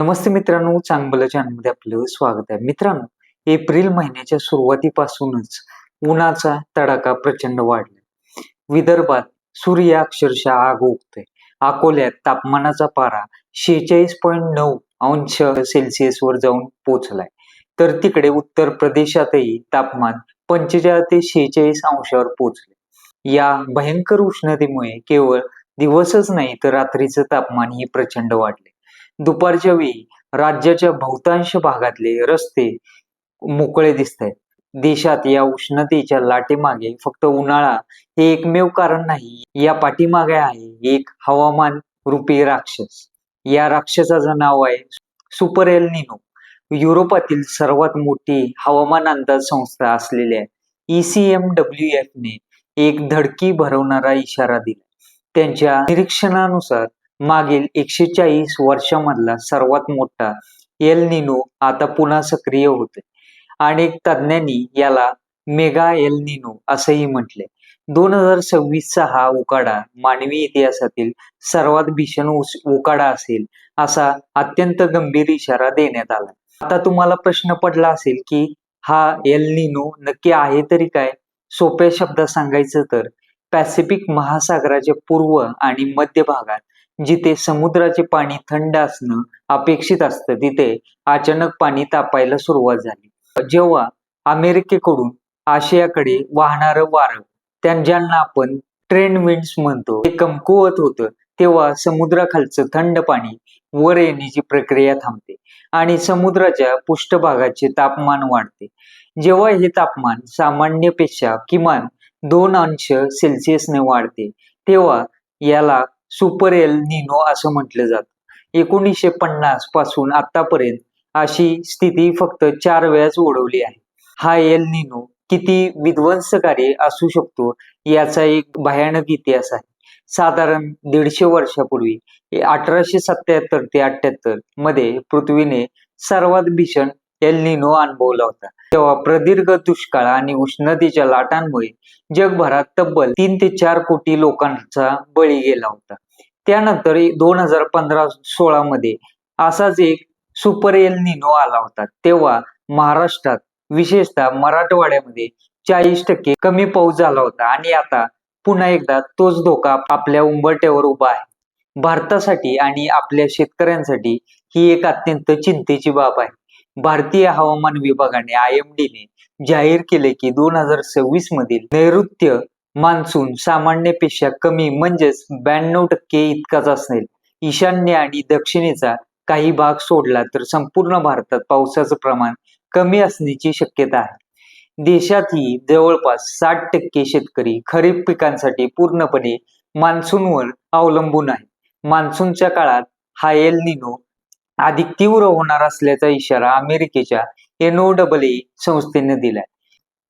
नमस्ते मित्रांनो, चांगलं चॅनलमध्ये आपलं स्वागत आहे. मित्रांनो, एप्रिल महिन्याच्या सुरुवातीपासूनच उन्हाचा तडाखा प्रचंड वाढला. विदर्भात सूर्य अक्षरशः आग ओकतोय. अकोल्यात तापमानाचा पारा 46.9 अंश सेल्सिअसवर जाऊन पोहोचलाय. तर तिकडे उत्तर प्रदेशातही तापमान 45 ते 46 अंशावर पोहोचले. या भयंकर उष्णतेमुळे केवळ दिवसच नाही तर रात्रीचं तापमानही प्रचंड वाढले. दुपारच्या वेळी राज्याच्या बहुतांश भागातले रस्ते मोकळे दिसतायत. देशात या उष्णतेच्या लाटेमागे फक्त उन्हाळा हे एकमेव कारण नाही. या पाठीमागे आहे एक हवामान रूपी राक्षस. या राक्षसाचं नाव आहे सुपर एल निनो. युरोपातील सर्वात मोठी हवामान अंदाज संस्था असलेल्या ECMWF ने एक धडकी भरवणारा इशारा दिला. त्यांच्या निरीक्षणानुसार मागील 140 वर्षांमधला सर्वात मोठा एल निनो आता पुन्हा सक्रिय होतोय. अनेक तज्ज्ञांनी याला मेगा एल निनो असंही म्हटले. 2026चा हा उकाडा मानवी इतिहासातील सर्वात भीषण उकाडा असेल असा अत्यंत गंभीर इशारा देण्यात आला. आता तुम्हाला प्रश्न पडला असेल की हा एल निनो नक्की आहे तरी काय? सोप्या शब्दात सांगायचं तर पॅसिफिक महासागराच्या पूर्व आणि मध्य भागात जिथे समुद्राचे पाणी थंड असणं अपेक्षित असतं तिथे अचानक पाणी तापायला सुरुवात झाली. जेव्हा अमेरिकेकडून आशियाकडे वाहणारं वारं, ज्यांना आपण ट्रेंड विंड्स म्हणतो, ते कमकुवत होतं, तेव्हा समुद्राखालचं थंड पाणी वर येण्याची प्रक्रिया थांबते आणि समुद्राच्या पृष्ठभागाचे तापमान वाढते. जेव्हा हे तापमान सामान्यपेक्षा किमान 2 अंश सेल्सिअसने वाढते तेव्हा याला सुपर एल निनो असं म्हटलं जातं. 1950 पासून आतापर्यंत अशी स्थिती फक्त 4 वेळाच ओढवली आहे. हा एल निनो किती विध्वंसकारी असू शकतो याचा एक भयानक इतिहास आहे. साधारण 150 वर्षापूर्वी 1877 ते 78 मध्ये पृथ्वीने सर्वात भीषण एल निनो अनुभवला होता. तेव्हा प्रदीर्घ दुष्काळ आणि उष्णतेच्या लाटांमुळे जगभरात तब्बल 3 ते 4 कोटी लोकांचा बळी गेला होता. त्यानंतर 2015-16 मध्ये असाच एक सुपर एल निनो आला होता. तेव्हा महाराष्ट्रात विशेषतः मराठवाड्यामध्ये 40% कमी पाऊस झाला होता आणि आता पुन्हा एकदा तोच धोका आपल्या उंबरठ्यावर उभा आहे. भारतासाठी आणि आपल्या शेतकऱ्यांसाठी ही एक अत्यंत चिंतेची बाब आहे. भारतीय हवामान विभागाने IMD ने जाहीर केले की 2026 मधील नैऋत्य मान्सून सामान्यपेक्षा कमी म्हणजेच 92% इतकाच असेल. ईशान्य आणि दक्षिणेचा काही भाग सोडला तर संपूर्ण भारतात पावसाचं प्रमाण कमी असण्याची शक्यता आहे. देशातही जवळपास 60% शेतकरी खरीप पिकांसाठी पूर्णपणे मान्सूनवर अवलंबून आहे. मान्सूनच्या काळात हा एल निनो अधिक तीव्र होणार असल्याचा इशारा अमेरिकेच्या NOAA संस्थेने दिलाय.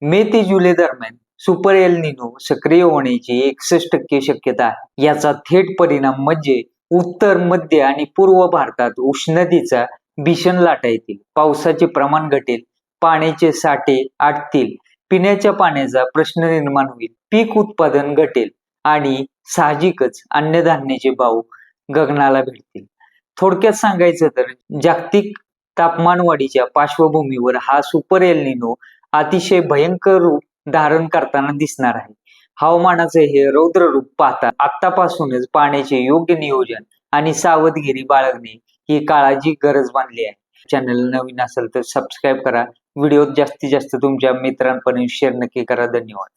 मे ते जुलै दरम्यान सुपर एल निनो सक्रिय होण्याची 61% शक्यता आहे. याचा थेट परिणाम म्हणजे उत्तर, मध्य आणि पूर्व भारतात उष्णतेचा भीषण लाटा येतील. पावसाचे प्रमाण घटेल, पाण्याचे साठे आटतील, पिण्याच्या पाण्याचा प्रश्न निर्माण होईल, पीक उत्पादन घटेल आणि साहजिकच अन्नधान्याचे भाव गगनाला भिडतील. थोडक्यात सांगायचं तर जागतिक तापमानवाढीच्या पार्श्वभूमीवर हा सुपर एल निनो अतिशय भयंकर रूप धारण करताना दिसणार आहे. हवामानाचे हे रौद्र रूप पाहता आतापासूनच पाण्याचे योग्य नियोजन आणि सावधगिरी बाळगणे ही काळाची गरज मानली आहे. चॅनल नवीन असेल तर सबस्क्राईब करा. व्हिडिओ जास्तीत जास्त तुमच्या मित्रांपर्यंत शेअर नक्की करा. धन्यवाद.